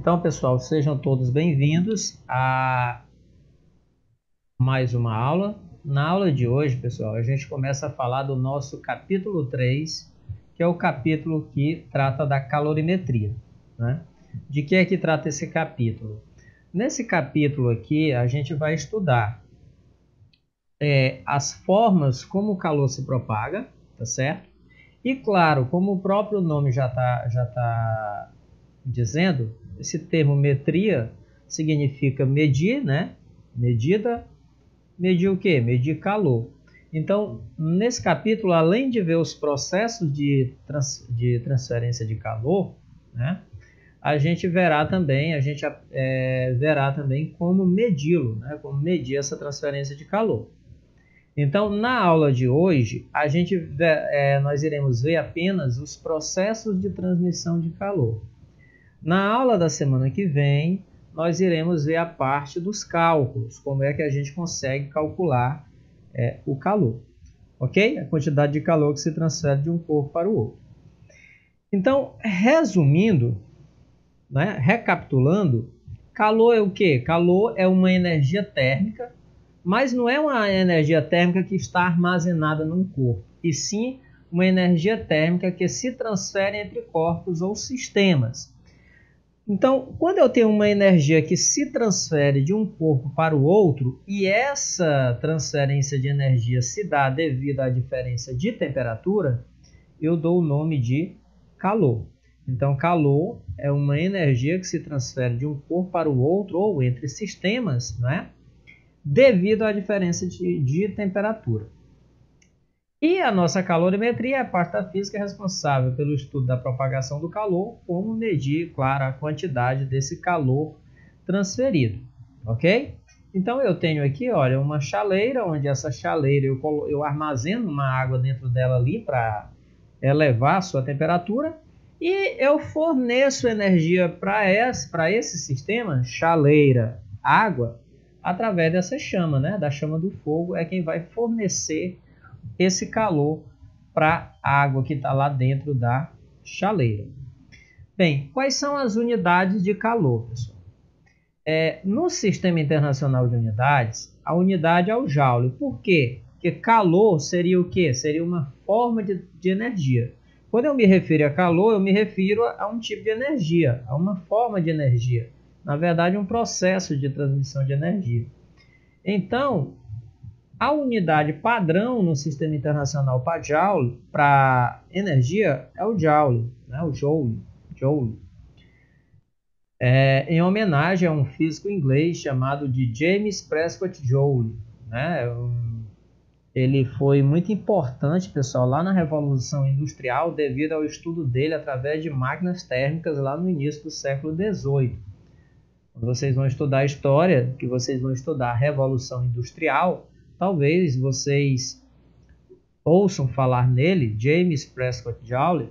Então, pessoal, sejam todos bem-vindos a mais uma aula. Na aula de hoje, pessoal, a gente começa a falar do nosso capítulo 3, que é o capítulo que trata da calorimetria, né? De que é que trata esse capítulo? Nesse capítulo aqui, a gente vai estudar as formas como o calor se propaga, tá certo? E, claro, como o próprio nome já tá dizendo, esse termo metria significa medir, né? Medida. Medir o quê? Medir calor. Então, nesse capítulo, além de ver os processos de transferência de calor, né? A gente verá também, como medi-lo, né? Como medir essa transferência de calor. Então, na aula de hoje, nós iremos ver apenas os processos de transmissão de calor. Na aula da semana que vem, nós iremos ver a parte dos cálculos, como é que a gente consegue calcular o calor, ok? A quantidade de calor que se transfere de um corpo para o outro. Então, resumindo, né, recapitulando, calor é o quê? Calor é uma energia térmica, mas não é uma energia térmica que está armazenada num corpo, e sim uma energia térmica que se transfere entre corpos ou sistemas. Então, quando eu tenho uma energia que se transfere de um corpo para o outro, e essa transferência de energia se dá devido à diferença de temperatura, eu dou o nome de calor. Então, calor é uma energia que se transfere de um corpo para o outro ou entre sistemas, né? Devido à diferença de temperatura. E a nossa calorimetria é a parte da física responsável pelo estudo da propagação do calor, como medir, claro, a quantidade desse calor transferido, ok? Então eu tenho aqui, olha, uma chaleira, onde essa chaleira eu armazeno uma água dentro dela ali para elevar a sua temperatura, e eu forneço energia para esse sistema, chaleira, água, através dessa chama, né? Da chama do fogo é quem vai fornecer esse calor para a água que está lá dentro da chaleira. Bem, quais são as unidades de calor, pessoal? No Sistema Internacional de Unidades, a unidade é o joule. Por quê? Porque calor seria o quê? Seria uma forma de energia. Quando eu me refiro a calor, eu me refiro a um tipo de energia, a uma forma de energia. Na verdade, um processo de transmissão de energia. Então, a unidade padrão no Sistema Internacional para energia é o joule, né? O joule. Em homenagem a um físico inglês chamado de James Prescott Joule, né? Ele foi muito importante, pessoal, lá na Revolução Industrial, devido ao estudo dele através de máquinas térmicas lá no início do século XVIII. Quando vocês vão estudar a história, que vocês vão estudar a Revolução Industrial, talvez vocês ouçam falar nele, James Prescott Joule,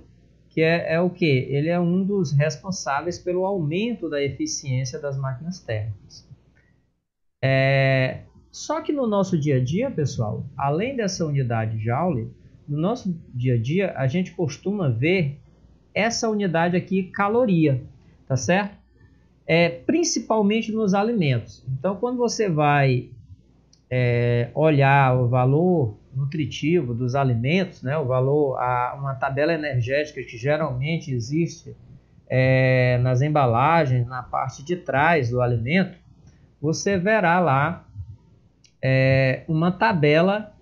que é o quê? Ele é um dos responsáveis pelo aumento da eficiência das máquinas térmicas. Só que no nosso dia a dia, pessoal, além dessa unidade Joule, no nosso dia a dia a gente costuma ver essa unidade aqui, caloria, tá certo? Principalmente nos alimentos. Então, quando você vai olhar o valor nutritivo dos alimentos, né, o valor, uma tabela energética que geralmente existe nas embalagens, na parte de trás do alimento, você verá lá uma tabela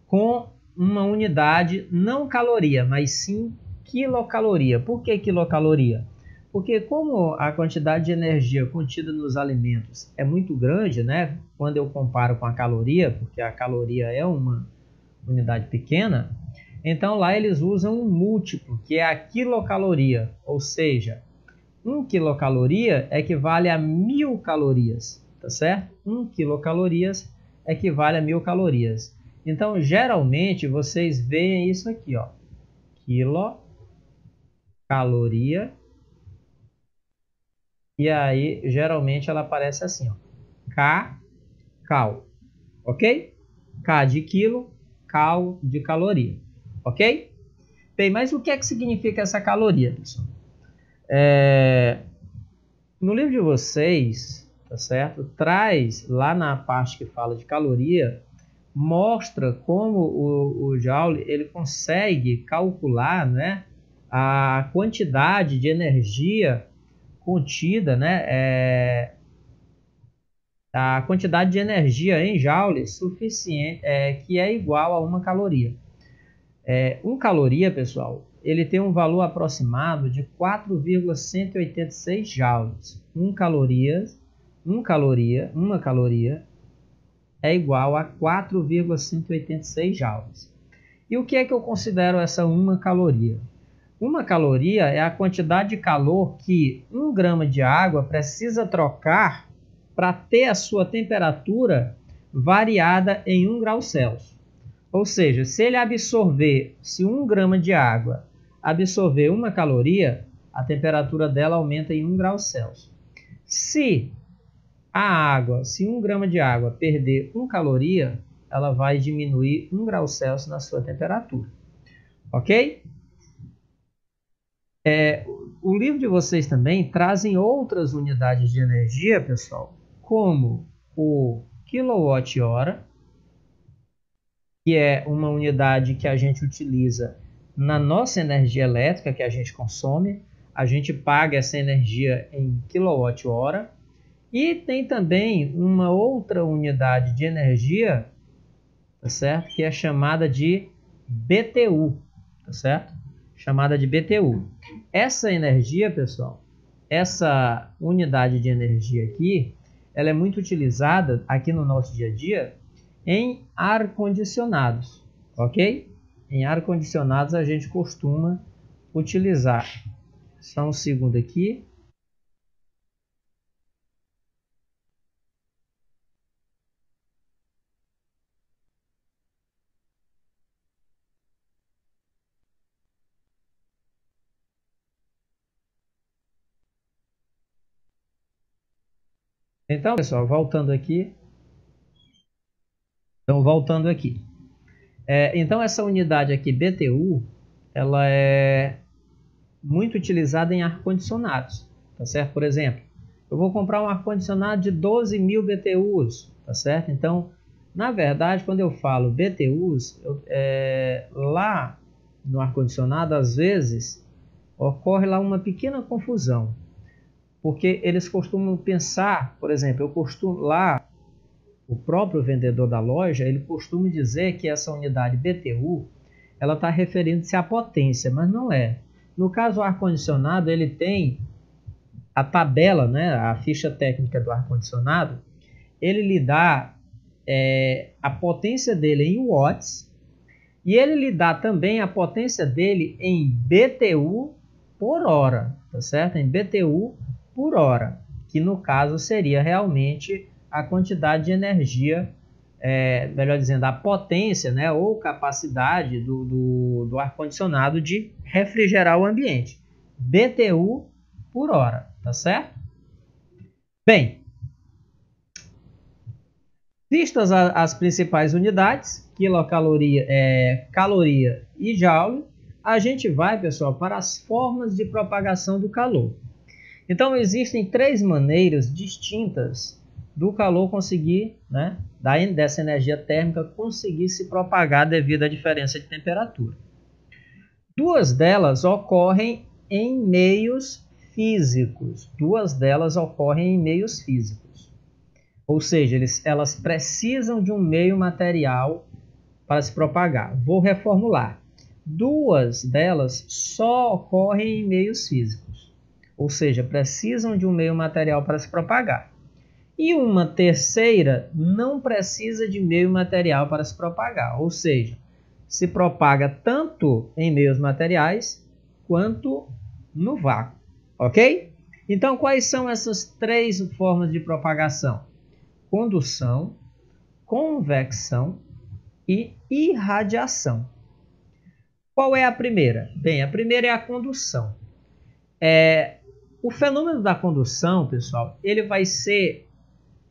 com uma unidade não caloria, mas sim quilocaloria. Por que quilocaloria? Porque como a quantidade de energia contida nos alimentos é muito grande, né? Quando eu comparo com a caloria, porque a caloria é uma unidade pequena, então lá eles usam um múltiplo, que é a quilocaloria, ou seja, 1 quilocaloria equivale a 1000 calorias, tá certo? 1 quilocalorias equivale a 1000 calorias. Então, geralmente, vocês veem isso aqui, ó, quilocaloria. E aí, geralmente, ela aparece assim, ó, cal, ok? K de quilo, cal de caloria, ok? Bem, mas o que é que significa essa caloria, pessoal? No livro de vocês, tá certo? Traz lá na parte que fala de caloria, mostra como o Joule ele consegue calcular, né, a quantidade de energia contida, né, a quantidade de energia em Joule suficiente, que é igual a 1 caloria. 1 caloria, pessoal, ele tem um valor aproximado de 4,186 joules. 1 caloria é igual a 4,186 joules. E o que é que eu considero essa 1 caloria? 1 caloria é a quantidade de calor que 1 grama de água precisa trocar para ter a sua temperatura variada em 1 grau Celsius. Ou seja, se ele absorver, se 1 grama de água absorver 1 caloria, a temperatura dela aumenta em 1 grau Celsius. Se 1 grama de água perder 1 caloria, ela vai diminuir 1 grau Celsius na sua temperatura. Ok? O livro de vocês também trazem outras unidades de energia, pessoal, como o quilowatt-hora, que é uma unidade que a gente utiliza na nossa energia elétrica que a gente consome. A gente paga essa energia em quilowatt-hora. E tem também uma outra unidade de energia, tá certo? Que é chamada de BTU, tá certo? Chamada de BTU. Essa energia, pessoal, essa unidade de energia aqui, ela é muito utilizada aqui no nosso dia a dia em ar-condicionados, ok? Em ar-condicionados a gente costuma utilizar. Só um segundo aqui. Então, pessoal, voltando aqui. Então, essa unidade aqui, BTU, ela é muito utilizada em ar-condicionados, tá certo? Por exemplo, eu vou comprar um ar-condicionado de 12.000 BTUs, tá certo? Então, na verdade, quando eu falo BTUs, lá no ar-condicionado, às vezes, ocorre lá uma pequena confusão, porque eles costumam pensar, por exemplo, o próprio vendedor da loja, ele costuma dizer que essa unidade BTU, ela está referindo-se à potência, mas não é. No caso, o ar-condicionado, ele tem a tabela, né, a ficha técnica do ar-condicionado, ele lhe dá a potência dele em watts, e ele lhe dá também a potência dele em BTU por hora, tá certo? Em BTU por hora, que no caso seria realmente a quantidade de energia, melhor dizendo, a potência, né, ou capacidade do ar-condicionado de refrigerar o ambiente. BTU por hora, tá certo? Bem, vistas as principais unidades, quilocaloria, caloria e joule, a gente vai, pessoal, para as formas de propagação do calor. Então, existem 3 maneiras distintas do calor conseguir, né, dessa energia térmica conseguir se propagar devido à diferença de temperatura. 2 delas ocorrem em meios físicos. Ou seja, elas precisam de um meio material para se propagar. Vou reformular. 2 delas só ocorrem em meios físicos. Ou seja, precisam de um meio material para se propagar. E uma terceira não precisa de meio material para se propagar. Ou seja, se propaga tanto em meios materiais quanto no vácuo. Ok? Então, quais são essas 3 formas de propagação? Condução, convecção e irradiação. Qual é a primeira? Bem, a primeira é a condução. O fenômeno da condução, pessoal, ele vai ser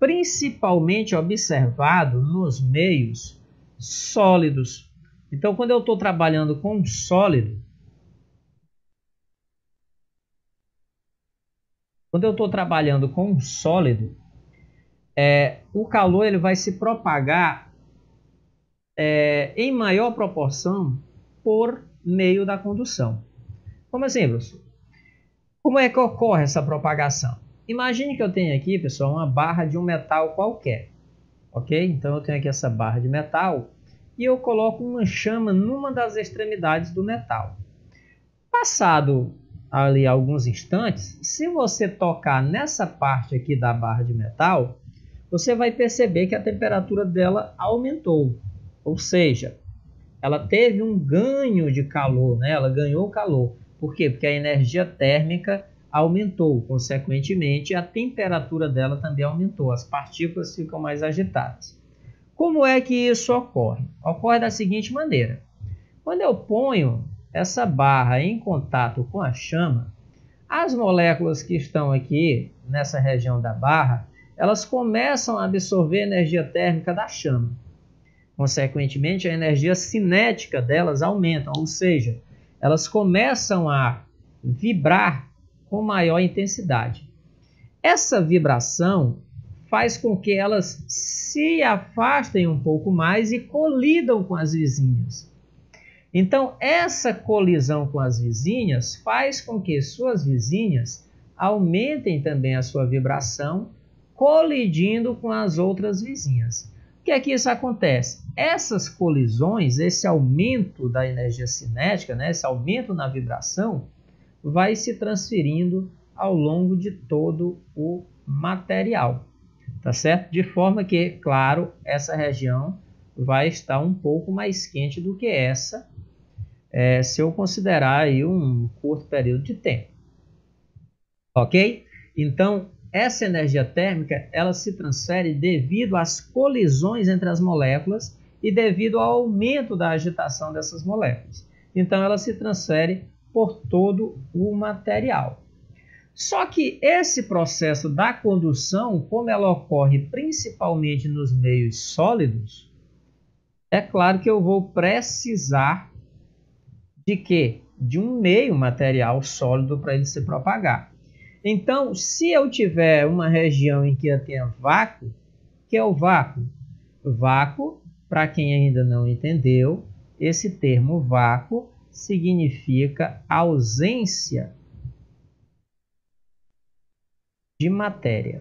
principalmente observado nos meios sólidos. Então, quando eu estou trabalhando com um sólido, quando eu estou trabalhando com um sólido, o calor ele vai se propagar em maior proporção por meio da condução. Como assim, professor? Como é que ocorre essa propagação? Imagine que eu tenho aqui, pessoal, uma barra de um metal qualquer. Ok? Então eu tenho aqui essa barra de metal e eu coloco uma chama numa das extremidades do metal. Passado ali alguns instantes, se você tocar nessa parte aqui da barra de metal, você vai perceber que a temperatura dela aumentou. Ou seja, ela teve um ganho de calor, né? Ela ganhou calor. Por quê? Porque a energia térmica aumentou. Consequentemente, a temperatura dela também aumentou. As partículas ficam mais agitadas. Como é que isso ocorre? Ocorre da seguinte maneira. Quando eu ponho essa barra em contato com a chama, as moléculas que estão aqui nessa região da barra, elas começam a absorver a energia térmica da chama. Consequentemente, a energia cinética delas aumenta, ou seja, elas começam a vibrar com maior intensidade. Essa vibração faz com que elas se afastem um pouco mais e colidam com as vizinhas. Então, essa colisão com as vizinhas faz com que suas vizinhas aumentem também a sua vibração, colidindo com as outras vizinhas. O que é que isso acontece? Essas colisões, esse aumento da energia cinética, né, esse aumento na vibração, vai se transferindo ao longo de todo o material, tá certo? De forma que, claro, essa região vai estar um pouco mais quente do que essa, se eu considerar aí um curto período de tempo. Ok? Então, essa energia térmica ela se transfere devido às colisões entre as moléculas e devido ao aumento da agitação dessas moléculas. Então, ela se transfere por todo o material. Só que esse processo da condução, como ela ocorre principalmente nos meios sólidos, é claro que eu vou precisar de quê? De um meio material sólido para ele se propagar. Então, se eu tiver uma região em que eu tenha vácuo, o que é o vácuo? Vácuo, para quem ainda não entendeu, esse termo vácuo significa ausência de matéria.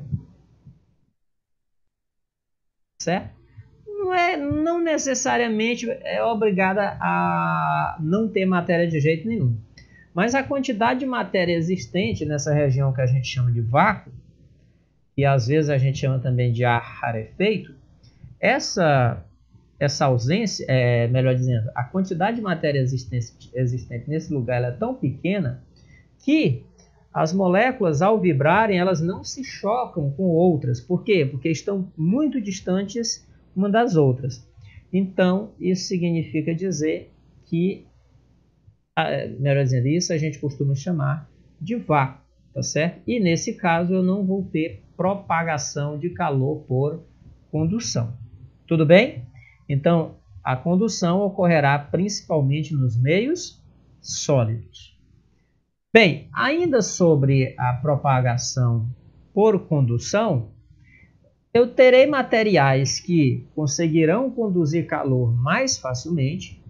Certo? Não necessariamente é obrigada a não ter matéria de jeito nenhum. Mas a quantidade de matéria existente nessa região que a gente chama de vácuo, e às vezes a gente chama também de ar rarefeito, essa ausência, melhor dizendo, a quantidade de matéria existente nesse lugar ela é tão pequena que as moléculas, ao vibrarem, elas não se chocam com outras. Por quê? Porque estão muito distantes uma das outras. Então, isso significa dizer que, melhor dizendo, isso a gente costuma chamar de vácuo, tá certo? E nesse caso eu não vou ter propagação de calor por condução. Tudo bem? Então, a condução ocorrerá principalmente nos meios sólidos. Bem, ainda sobre a propagação por condução, eu terei materiais que conseguirão conduzir calor mais facilmente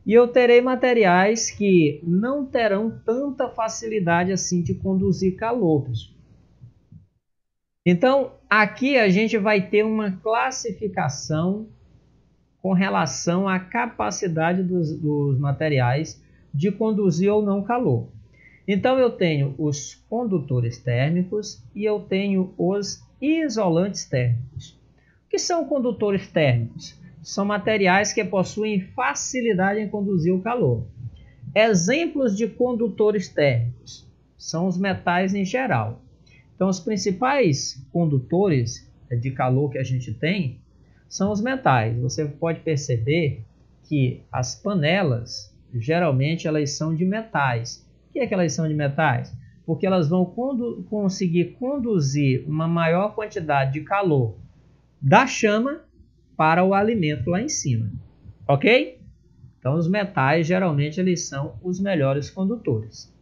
e eu terei materiais que não terão tanta facilidade assim de conduzir calor. Então, aqui a gente vai ter uma classificação com relação à capacidade dos materiais de conduzir ou não calor. Então, eu tenho os condutores térmicos e eu tenho os isolantes térmicos. O que são condutores térmicos? São materiais que possuem facilidade em conduzir o calor. Exemplos de condutores térmicos são os metais em geral. Então, os principais condutores de calor que a gente tem são os metais. Você pode perceber que as panelas, geralmente, elas são de metais. Por que elas são de metais? Porque elas vão conseguir conduzir uma maior quantidade de calor da chama para o alimento lá em cima. Ok? Então, os metais, geralmente, eles são os melhores condutores.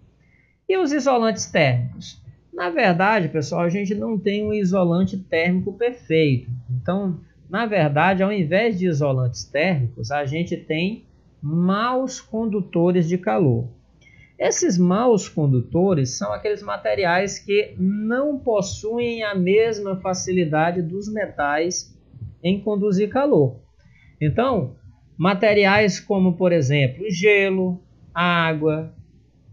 E os isolantes térmicos? Na verdade, pessoal, a gente não tem um isolante térmico perfeito. Então, na verdade, ao invés de isolantes térmicos, a gente tem maus condutores de calor. Esses maus condutores são aqueles materiais que não possuem a mesma facilidade dos metais em conduzir calor. Então, materiais como, por exemplo, gelo, água,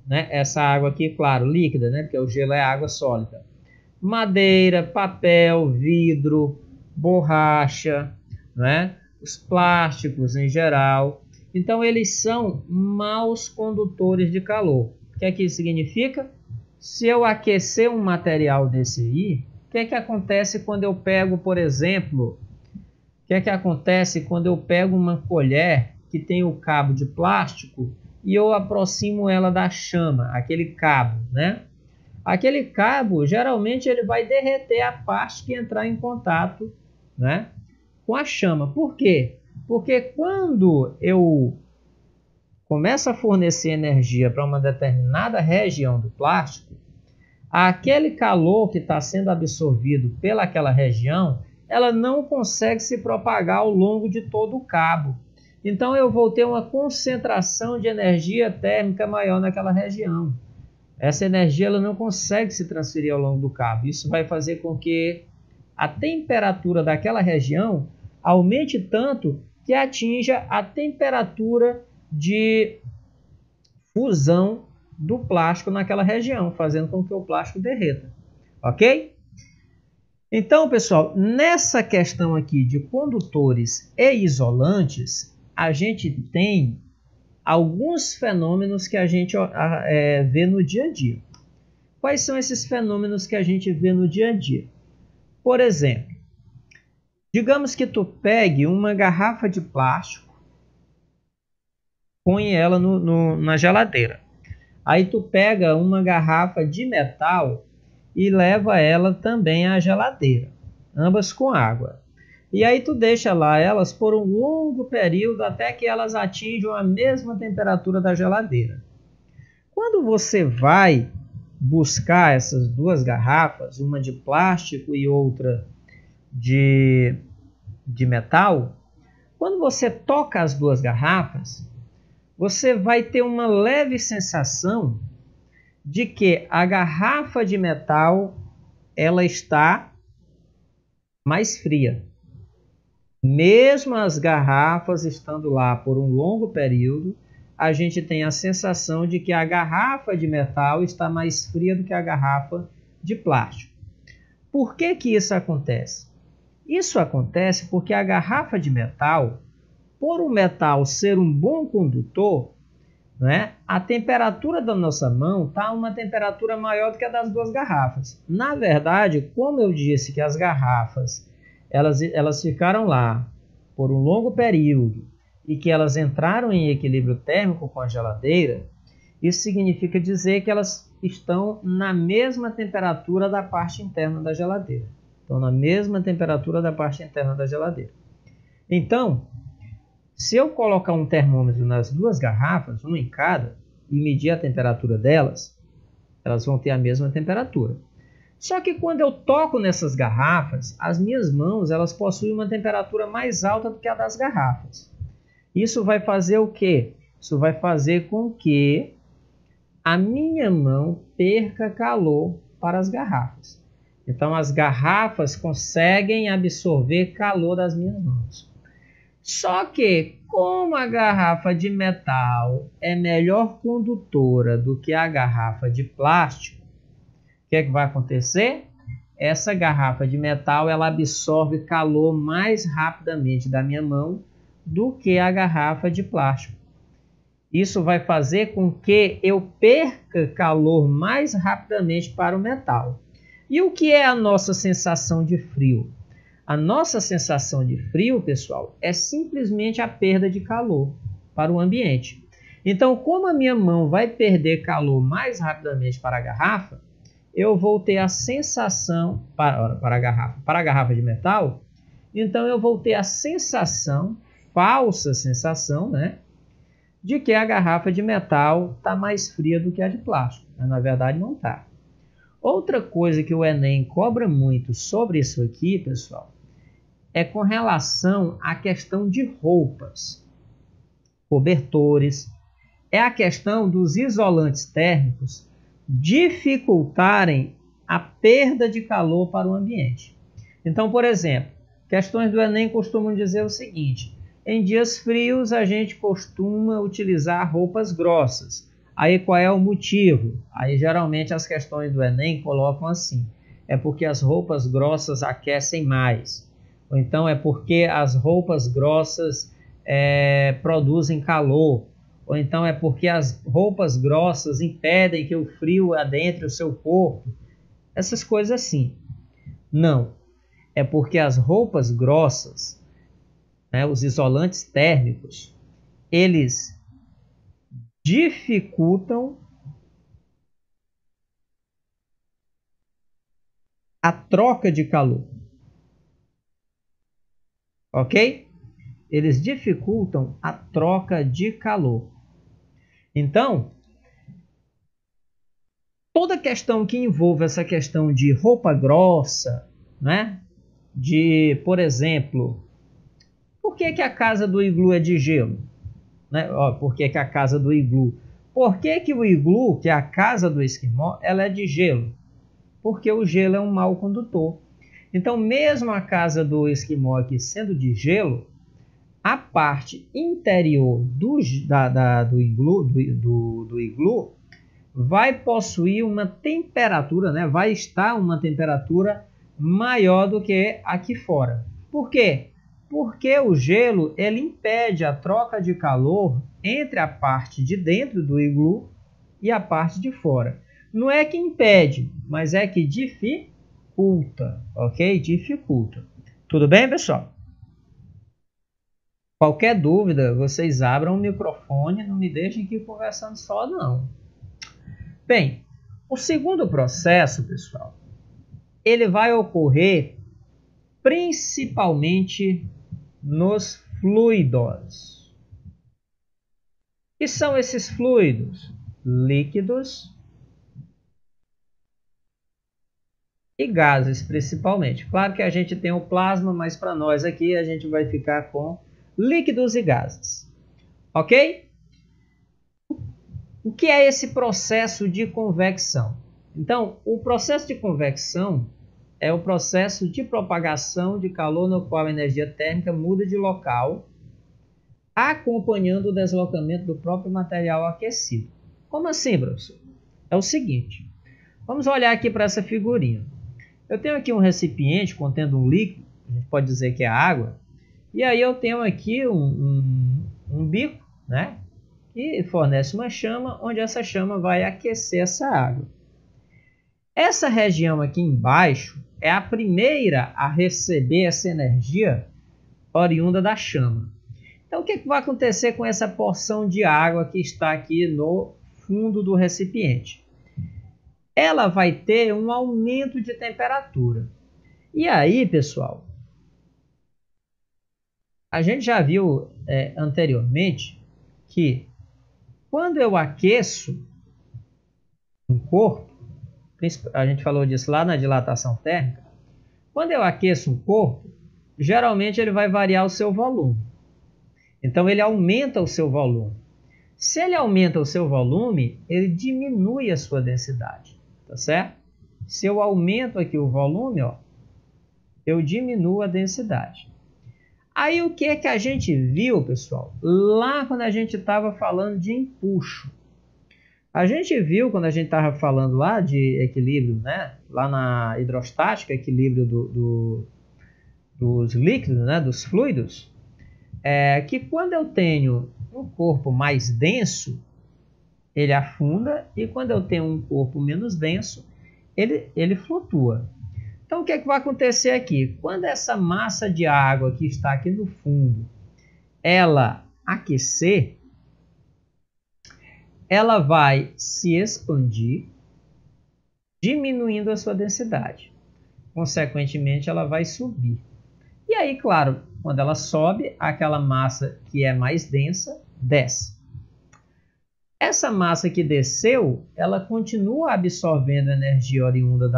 né? Essa água aqui, claro, líquida, né? Porque o gelo é água sólida. Madeira, papel, vidro, borracha, né? Os plásticos em geral. Então, eles são maus condutores de calor. O que é que isso significa? Se eu aquecer um material desse aí, o que é que acontece quando eu pego, por exemplo, o que é que acontece quando eu pego uma colher que tem o cabo de plástico e eu aproximo ela da chama, aquele cabo, né? Aquele cabo, geralmente, ele vai derreter a parte que entrar em contato, né, com a chama. Por quê? Porque quando eu começo a fornecer energia para uma determinada região do plástico, aquele calor que está sendo absorvido pelaquela região, ela não consegue se propagar ao longo de todo o cabo. Então eu vou ter uma concentração de energia térmica maior naquela região. Essa energia ela não consegue se transferir ao longo do cabo. Isso vai fazer com que a temperatura daquela região aumente tanto que atinja a temperatura de fusão do plástico naquela região, fazendo com que o plástico derreta. Ok? Então, pessoal, nessa questão aqui de condutores e isolantes, a gente tem alguns fenômenos que a gente vê no dia a dia. Quais são esses fenômenos que a gente vê no dia a dia? Por exemplo, digamos que tu pegue uma garrafa de plástico, põe ela na geladeira. Aí tu pega uma garrafa de metal e leva ela também à geladeira, ambas com água. E aí tu deixa lá elas por um longo período até que elas atinjam a mesma temperatura da geladeira. Quando você vai buscar essas duas garrafas, uma de plástico e outra de metal, quando você toca as duas garrafas, você vai ter uma leve sensação de que a garrafa de metal ela está mais fria. Mesmo as garrafas estando lá por um longo período, a gente tem a sensação de que a garrafa de metal está mais fria do que a garrafa de plástico. Por que que isso acontece? Isso acontece porque a garrafa de metal, por o metal ser um bom condutor, né, a temperatura da nossa mão está uma temperatura maior do que a das duas garrafas. Na verdade, como eu disse que as garrafas elas ficaram lá por um longo período e que elas entraram em equilíbrio térmico com a geladeira, isso significa dizer que elas estão na mesma temperatura da parte interna da geladeira. Estão na mesma temperatura da parte interna da geladeira. Então, se eu colocar um termômetro nas duas garrafas, uma em cada, e medir a temperatura delas, elas vão ter a mesma temperatura. Só que quando eu toco nessas garrafas, as minhas mãos elas possuem uma temperatura mais alta do que a das garrafas. Isso vai fazer o quê? Isso vai fazer com que a minha mão perca calor para as garrafas. Então as garrafas conseguem absorver calor das minhas mãos. Só que, como a garrafa de metal é melhor condutora do que a garrafa de plástico, o que é que vai acontecer? Essa garrafa de metal ela absorve calor mais rapidamente da minha mão do que a garrafa de plástico. Isso vai fazer com que eu perca calor mais rapidamente para o metal. E o que é a nossa sensação de frio? A nossa sensação de frio, pessoal, é simplesmente a perda de calor para o ambiente. Então, como a minha mão vai perder calor mais rapidamente para a garrafa, eu vou ter a sensação, para a garrafa de metal, então eu vou ter a sensação, falsa sensação, né, de que a garrafa de metal está mais fria do que a de plástico. Mas, na verdade, não está. Outra coisa que o Enem cobra muito sobre isso aqui, pessoal, é com relação à questão de roupas, cobertores, é a questão dos isolantes térmicos dificultarem a perda de calor para o ambiente. Então, por exemplo, questões do Enem costumam dizer o seguinte: em dias frios a gente costuma utilizar roupas grossas. Aí qual é o motivo? Aí geralmente as questões do Enem colocam assim: é porque as roupas grossas aquecem mais. Ou então é porque as roupas grossas produzem calor. Ou então é porque as roupas grossas impedem que o frio adentre o seu corpo. Essas coisas assim. Não. É porque as roupas grossas, né, os isolantes térmicos, eles dificultam a troca de calor. Ok? Eles dificultam a troca de calor. Então, toda questão que envolve essa questão de roupa grossa, né? De, por exemplo, por que a casa do iglu é de gelo? Né? Por que a casa do iglu? Por que o iglu, que é a casa do esquimó, ela é de gelo? Porque o gelo é um mau condutor. Então, mesmo a casa do esquimó aqui sendo de gelo, a parte interior do iglu vai possuir uma temperatura, né? Vai estar uma temperatura maior do que aqui fora. Por quê? Porque o gelo ele impede a troca de calor entre a parte de dentro do iglu e a parte de fora. Não é que impede, mas é que dificulta, ok? Dificulta. Tudo bem, pessoal? Qualquer dúvida, vocês abram o microfone, não me deixem aqui conversando só, não. Bem, o segundo processo, pessoal, ele vai ocorrer principalmente nos fluidos. O que são esses fluidos? Líquidos e gases, principalmente. Claro que a gente tem o plasma, mas para nós aqui a gente vai ficar com líquidos e gases. Ok? O que é esse processo de convecção? Então, o processo de convecção é o processo de propagação de calor no qual a energia térmica muda de local, acompanhando o deslocamento do próprio material aquecido. Como assim, professor? É o seguinte, vamos olhar aqui para essa figurinha. Eu tenho aqui um recipiente contendo um líquido, a gente pode dizer que é água, e aí eu tenho aqui um bico, né, que fornece uma chama, onde essa chama vai aquecer essa água. Essa região aqui embaixo é a primeira a receber essa energia oriunda da chama. Então, o que vai acontecer com essa porção de água que está aqui no fundo do recipiente? Ela vai ter um aumento de temperatura. E aí, pessoal, a gente já viu anteriormente que quando eu aqueço um corpo, a gente falou disso lá na dilatação térmica, quando eu aqueço um corpo, geralmente ele vai variar o seu volume. Então ele aumenta o seu volume. Se ele aumenta o seu volume, ele diminui a sua densidade, tá certo? Se eu aumento aqui o volume, ó, eu diminuo a densidade. Aí o que é que a gente viu, pessoal? Lá quando a gente estava falando de empuxo. A gente viu quando a gente estava falando lá de equilíbrio, né? Lá na hidrostática, equilíbrio dos líquidos, né? Dos fluidos, que quando eu tenho um corpo mais denso, ele afunda, e quando eu tenho um corpo menos denso, ele flutua. Então, o que é que vai acontecer aqui? Quando essa massa de água que está aqui no fundo, ela aquecer, ela vai se expandir, diminuindo a sua densidade. Consequentemente, ela vai subir. E aí, claro, quando ela sobe, aquela massa que é mais densa, desce. Essa massa que desceu, ela continua absorvendo energia oriunda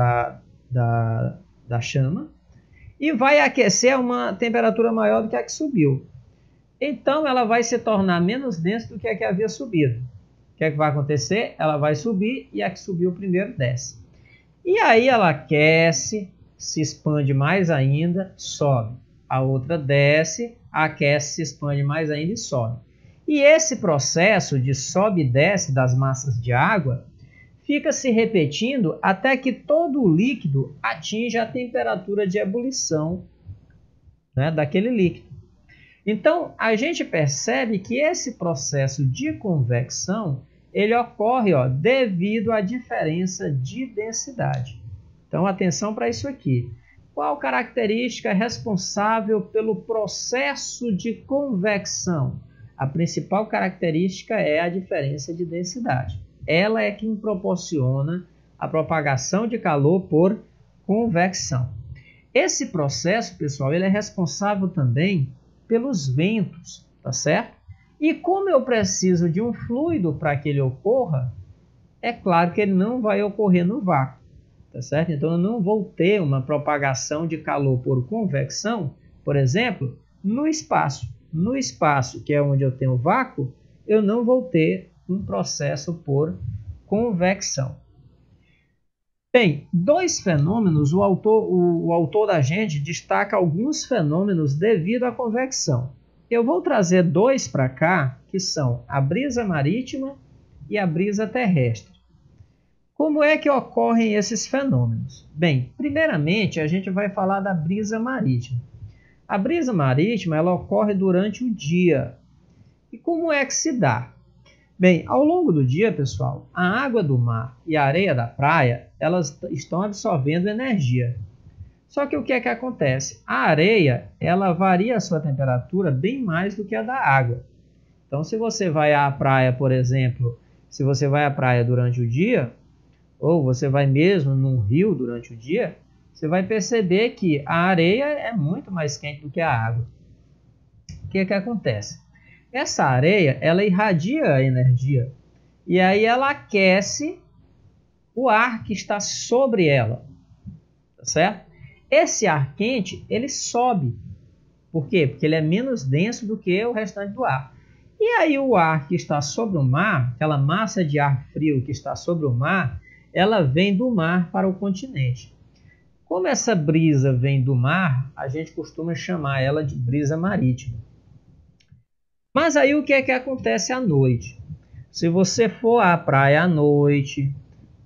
da chama e vai aquecer a uma temperatura maior do que a que subiu. Então, ela vai se tornar menos densa do que a que havia subido. O que é que vai acontecer? Ela vai subir e a que subiu primeiro desce. E aí ela aquece, se expande mais ainda, sobe. A outra desce, aquece, se expande mais ainda e sobe. E esse processo de sobe e desce das massas de água fica se repetindo até que todo o líquido atinja a temperatura de ebulição, né, daquele líquido. Então, a gente percebe que esse processo de convecção ele ocorre devido à diferença de densidade. Então, atenção para isso aqui. Qual característica é responsável pelo processo de convecção? A principal característica é a diferença de densidade. Ela é quem proporciona a propagação de calor por convecção. Esse processo, pessoal, ele é responsável também pelos ventos, tá certo? E como eu preciso de um fluido para que ele ocorra, é claro que ele não vai ocorrer no vácuo, tá certo? Então eu não vou ter uma propagação de calor por convecção, por exemplo, no espaço. No espaço, que é onde eu tenho vácuo, eu não vou ter um processo por convecção. Bem, dois fenômenos, o autor da gente destaca alguns fenômenos devido à convecção. Eu vou trazer dois para cá, que são a brisa marítima e a brisa terrestre. Como é que ocorrem esses fenômenos? Bem, primeiramente a gente vai falar da brisa marítima. A brisa marítima ela ocorre durante o dia. E como é que se dá? Bem, ao longo do dia, pessoal, a água do mar e a areia da praia, elas estão absorvendo energia. Só que o que é que acontece? A areia, ela varia a sua temperatura bem mais do que a da água. Então, se você vai à praia, por exemplo, se você vai à praia durante o dia, ou você vai mesmo num rio durante o dia, você vai perceber que a areia é muito mais quente do que a água. O que é que acontece? Essa areia, ela irradia a energia e aí ela aquece o ar que está sobre ela, tá certo? Esse ar quente, ele sobe. Por quê? Porque ele é menos denso do que o restante do ar. E aí o ar que está sobre o mar, aquela massa de ar frio que está sobre o mar, ela vem do mar para o continente. Como essa brisa vem do mar, a gente costuma chamar ela de brisa marítima. Mas aí o que é que acontece à noite? Se você for à praia à noite,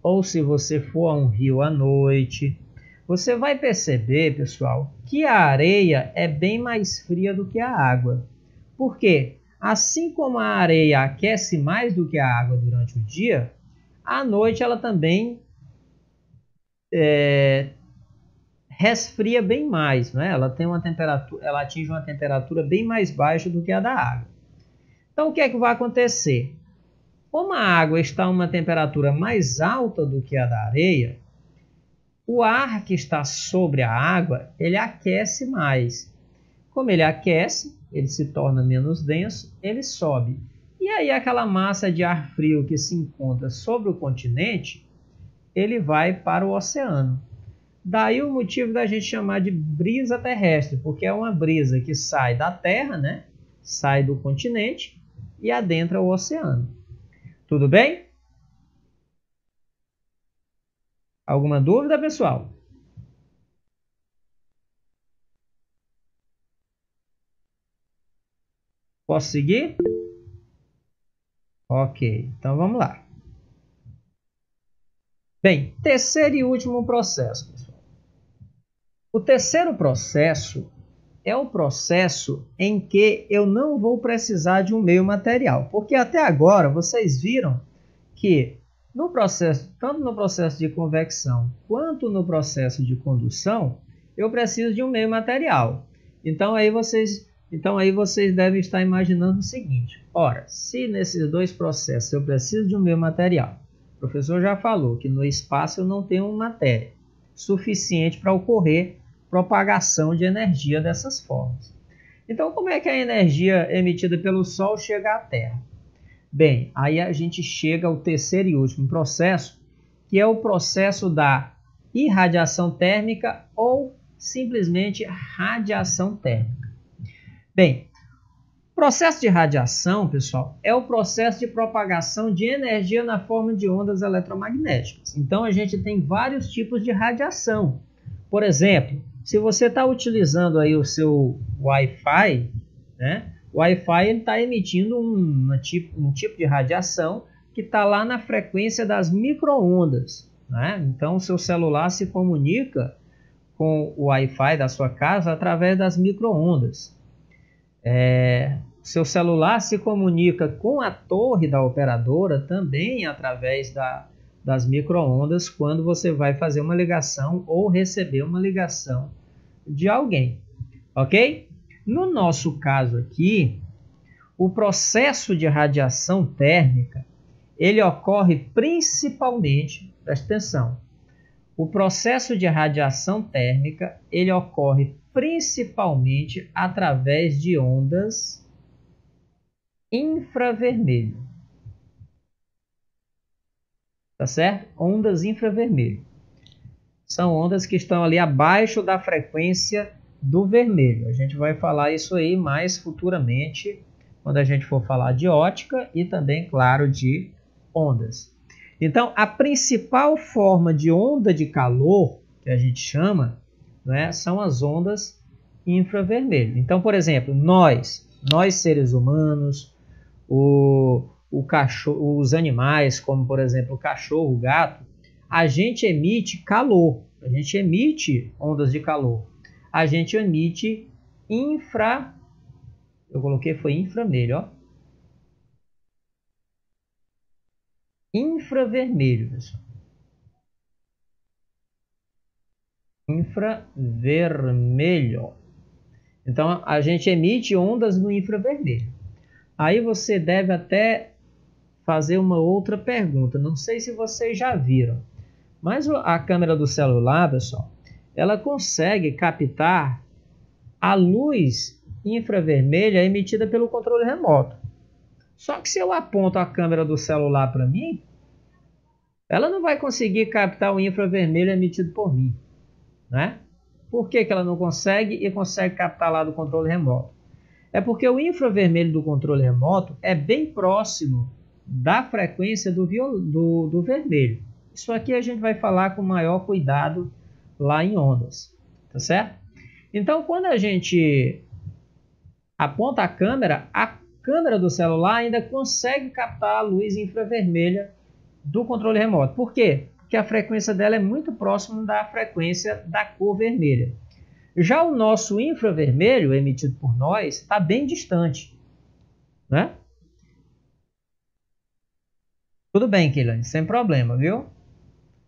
ou se você for a um rio à noite, você vai perceber, pessoal, que a areia é bem mais fria do que a água. Por quê? Assim como a areia aquece mais do que a água durante o dia, à noite ela também resfria bem mais, né? Ela tem uma temperatura, ela atinge uma temperatura bem mais baixa do que a da água. Então o que é que vai acontecer? Como a água está a uma temperatura mais alta do que a da areia, o ar que está sobre a água, ele aquece mais. Como ele aquece, ele se torna menos denso, ele sobe. E aí aquela massa de ar frio que se encontra sobre o continente, ele vai para o oceano. Daí o motivo da gente chamar de brisa terrestre, porque é uma brisa que sai da Terra, né? Sai do continente e adentra o oceano. Tudo bem? Alguma dúvida, pessoal? Posso seguir? Ok, então vamos lá. Bem, terceiro e último processo, pessoal. O terceiro processo é o processo em que eu não vou precisar de um meio material. Porque até agora vocês viram que no processo, tanto no processo de convecção quanto no processo de condução, eu preciso de um meio material. Então aí vocês devem estar imaginando o seguinte. Ora, se nesses dois processos eu preciso de um meio material, o professor já falou que no espaço eu não tenho matéria suficiente para ocorrer propagação de energia dessas formas. Então, como é que a energia emitida pelo Sol chega à Terra? Bem, aí a gente chega ao terceiro e último processo, que é o processo da irradiação térmica ou simplesmente radiação térmica. Bem, o processo de radiação, pessoal, é o processo de propagação de energia na forma de ondas eletromagnéticas. Então, a gente tem vários tipos de radiação. Por exemplo, se você está utilizando aí o seu Wi-Fi, né? O Wi-Fi está emitindo um tipo de radiação que está lá na frequência das micro-ondas, né? Então, o seu celular se comunica com o Wi-Fi da sua casa através das micro-ondas. Seu celular se comunica com a torre da operadora também através das micro-ondas quando você vai fazer uma ligação ou receber uma ligação de alguém, ok? No nosso caso aqui, o processo de radiação térmica, ele ocorre principalmente, presta atenção, o processo de radiação térmica, ele ocorre principalmente através de ondas infravermelho. Tá certo? Ondas infravermelho. São ondas que estão ali abaixo da frequência do vermelho. A gente vai falar isso aí mais futuramente, quando a gente for falar de ótica e também, claro, de ondas. Então, a principal forma de onda de calor, que a gente chama, né, são as ondas infravermelho. Então, por exemplo, nós seres humanos, os animais, como por exemplo o cachorro, o gato, a gente emite calor, a gente emite ondas de calor, a gente emite eu coloquei foi infravermelho, ó. Infravermelho, pessoal. Infravermelho. Então, a gente emite ondas no infravermelho. Aí você deve até fazer uma outra pergunta. Não sei se vocês já viram, mas a câmera do celular, pessoal, ela consegue captar a luz infravermelha emitida pelo controle remoto. Só que se eu aponto a câmera do celular para mim, ela não vai conseguir captar o infravermelho emitido por mim, né? Por que ela não consegue e consegue captar lá do controle remoto? É porque o infravermelho do controle remoto é bem próximo da frequência do vermelho. Isso aqui a gente vai falar com maior cuidado lá em ondas, tá certo? Então, quando a gente aponta a câmera do celular ainda consegue captar a luz infravermelha do controle remoto. Por quê? Porque a frequência dela é muito próxima da frequência da cor vermelha. Já o nosso infravermelho, emitido por nós, está bem distante, né? Tudo bem, Keilane, sem problema, viu?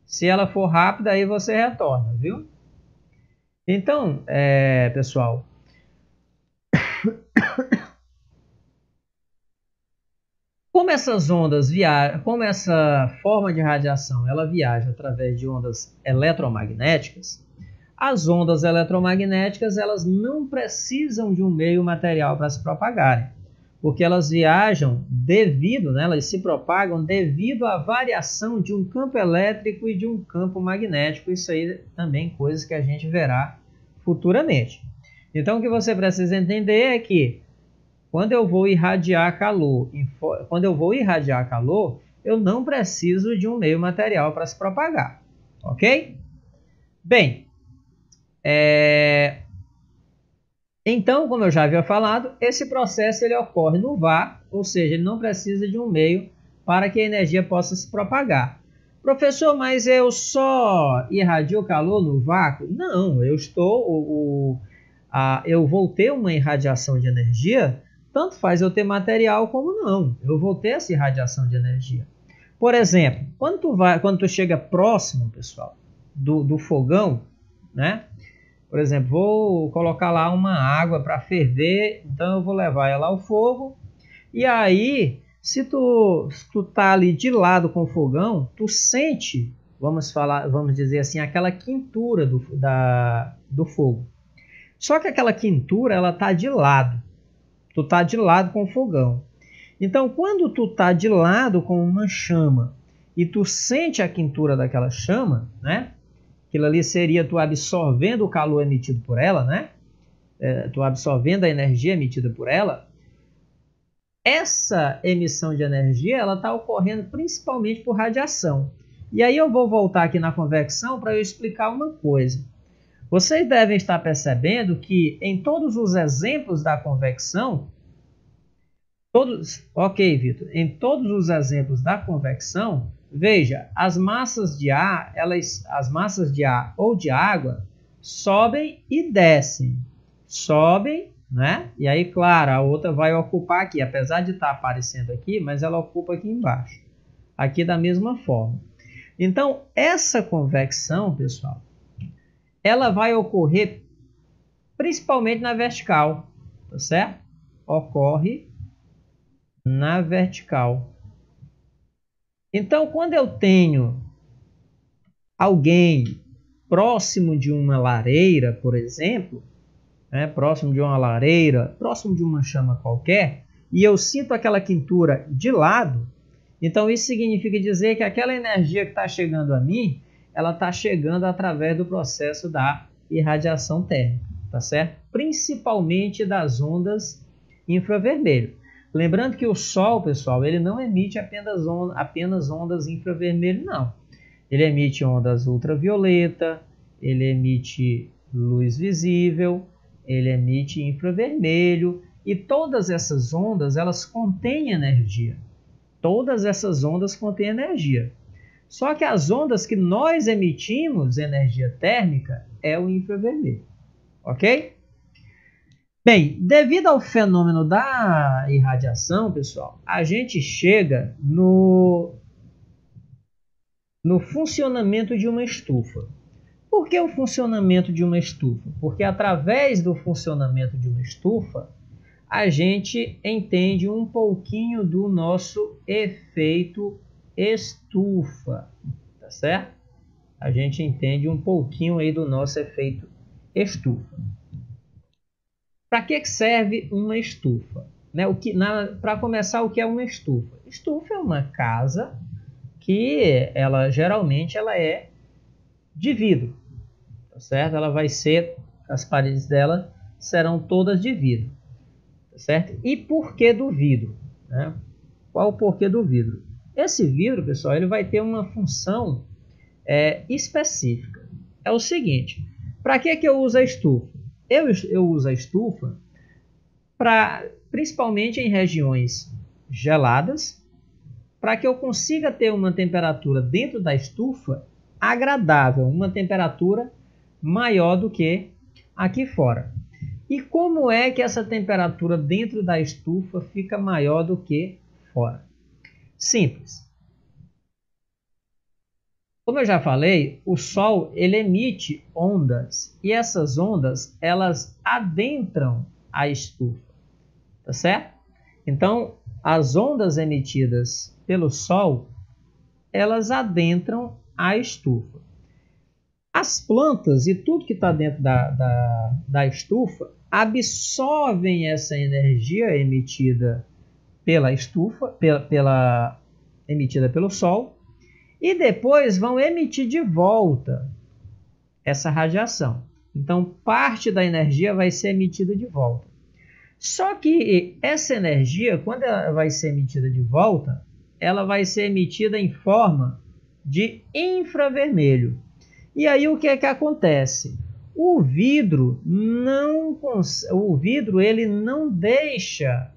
Se ela for rápida, aí você retorna, viu? Então, pessoal, como essas ondas como essa forma de radiação ela viaja através de ondas eletromagnéticas, as ondas eletromagnéticas elas não precisam de um meio material para se propagarem, porque elas viajam elas se propagam devido à variação de um campo elétrico e de um campo magnético. Isso aí também coisas que a gente verá futuramente. Então, o que você precisa entender é que quando eu vou irradiar calor, eu não preciso de um meio material para se propagar, ok? Bem, então, como eu já havia falado, esse processo ele ocorre no vácuo, ou seja, ele não precisa de um meio para que a energia possa se propagar. Professor, mas eu só irradio calor no vácuo? Não, eu vou ter uma irradiação de energia, tanto faz eu ter material como não. Eu vou ter essa irradiação de energia. Por exemplo, quando tu chega próximo, pessoal, do fogão, né? Por exemplo, vou colocar lá uma água para ferver, então eu vou levar ela ao fogo. E aí, se tu tá ali de lado com o fogão, tu sente, vamos dizer assim, aquela quentura do fogo. Só que aquela quentura, ela tá de lado. Tu tá de lado com o fogão. Então, quando tu está de lado com uma chama e tu sente a quentura daquela chama, né? Aquilo ali seria tu absorvendo o calor emitido por ela, né? Tu absorvendo a energia emitida por ela. Essa emissão de energia ela está ocorrendo principalmente por radiação. E aí eu vou voltar aqui na convecção para eu explicar uma coisa. Vocês devem estar percebendo que em todos os exemplos da convecção, Vitor, em todos os exemplos da convecção, veja, as massas de ar ou de água sobem e descem. Sobem, né? E aí, claro, a outra vai ocupar aqui, apesar de estar aparecendo aqui, mas ela ocupa aqui embaixo. Aqui da mesma forma. Então, essa convecção, pessoal, ela vai ocorrer principalmente na vertical, tá certo? Ocorre na vertical. Então, quando eu tenho alguém próximo de uma lareira, por exemplo, né, próximo de uma lareira, próximo de uma chama qualquer, e eu sinto aquela quentura de lado, então isso significa dizer que aquela energia que está chegando a mim, ela está chegando através do processo da irradiação térmica, tá certo? Principalmente das ondas infravermelho. Lembrando que o Sol, pessoal, ele não emite apenas ondas infravermelho, não. Ele emite ondas ultravioleta, ele emite luz visível, ele emite infravermelho, e todas essas ondas, elas contêm energia. Todas essas ondas contêm energia. Só que as ondas que nós emitimos, energia térmica, é o infravermelho. Ok? Bem, devido ao fenômeno da irradiação, pessoal, a gente chega no funcionamento de uma estufa. Por que o funcionamento de uma estufa? Porque através do funcionamento de uma estufa, a gente entende um pouquinho do nosso efeito estufa, tá certo? A gente entende um pouquinho aí do nosso efeito estufa. Para que serve uma estufa? Né? Para começar, o que é uma estufa? Estufa é uma casa que geralmente ela é de vidro, tá certo? As paredes dela serão todas de vidro, tá certo? E por que do vidro? Né? Qual o porquê do vidro? Esse vidro, pessoal, ele vai ter uma função específica. É o seguinte, para que eu uso a estufa? Eu uso a estufa principalmente em regiões geladas, para que eu consiga ter uma temperatura dentro da estufa agradável, uma temperatura maior do que aqui fora. E como é que essa temperatura dentro da estufa fica maior do que fora? Simples. Como eu já falei, o Sol ele emite ondas e essas ondas elas adentram a estufa, tá certo? Então, as ondas emitidas pelo Sol elas adentram a estufa. As plantas e tudo que está dentro da estufa absorvem essa energia emitida pela estufa, emitida pelo Sol, e depois vão emitir de volta essa radiação. Então, parte da energia vai ser emitida de volta. Só que essa energia, quando ela vai ser emitida de volta, ela vai ser emitida em forma de infravermelho. E aí o que é que acontece? O vidro ele não deixa,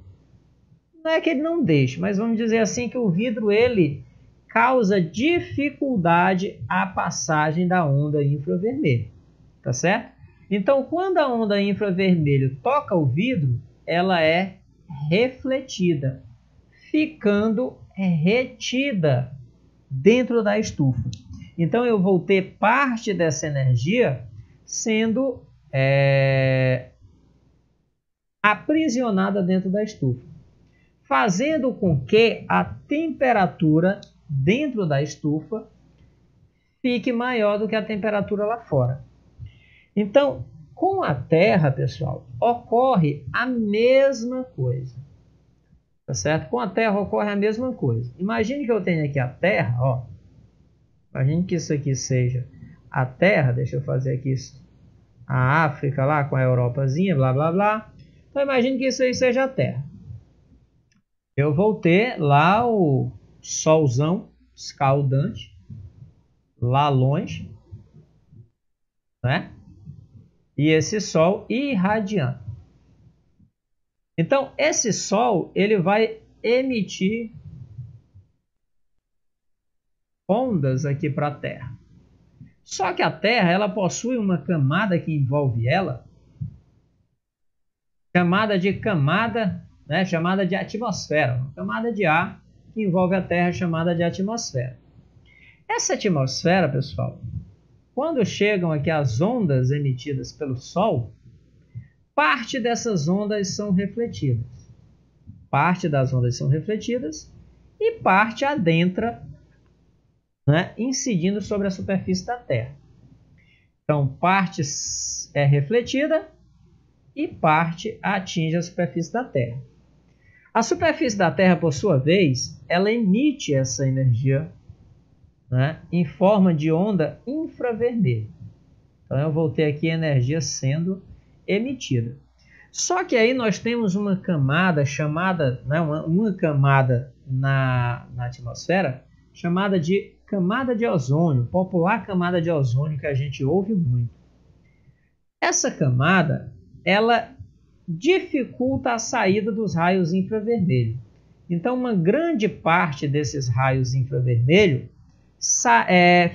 não é que ele não deixa, mas vamos dizer assim que o vidro ele causa dificuldade à passagem da onda infravermelho, tá certo? Então, quando a onda infravermelho toca o vidro, ela é refletida, ficando retida dentro da estufa. Então, eu vou ter parte dessa energia sendo aprisionada dentro da estufa, fazendo com que a temperatura dentro da estufa fique maior do que a temperatura lá fora. Então, com a Terra, pessoal, ocorre a mesma coisa. Tá certo? Com a Terra ocorre a mesma coisa. Imagine que eu tenho aqui a Terra, ó. Imagine que isso aqui seja a Terra. Deixa eu fazer aqui isso. A África lá com a Europazinha, blá blá blá. Então imagine que isso aí seja a Terra. Eu vou ter lá o solzão escaldante, lá longe, né? E esse sol irradiando. Então esse sol ele vai emitir ondas aqui para a Terra. Só que a Terra ela possui uma camada que envolve ela, chamada de atmosfera, uma camada de ar que envolve a Terra chamada de atmosfera. Essa atmosfera, pessoal, quando chegam aqui as ondas emitidas pelo Sol, parte dessas ondas são refletidas. Parte das ondas são refletidas e parte adentra, né, incidindo sobre a superfície da Terra. Então, parte é refletida e parte atinge a superfície da Terra. A superfície da Terra, por sua vez, ela emite essa energia, né, em forma de onda infravermelha. Então, eu vou ter aqui energia sendo emitida. Só que aí nós temos uma camada chamada, né, uma camada na atmosfera chamada de camada de ozônio, popular camada de ozônio que a gente ouve muito. Essa camada, ela dificulta a saída dos raios infravermelhos. Então, uma grande parte desses raios infravermelhos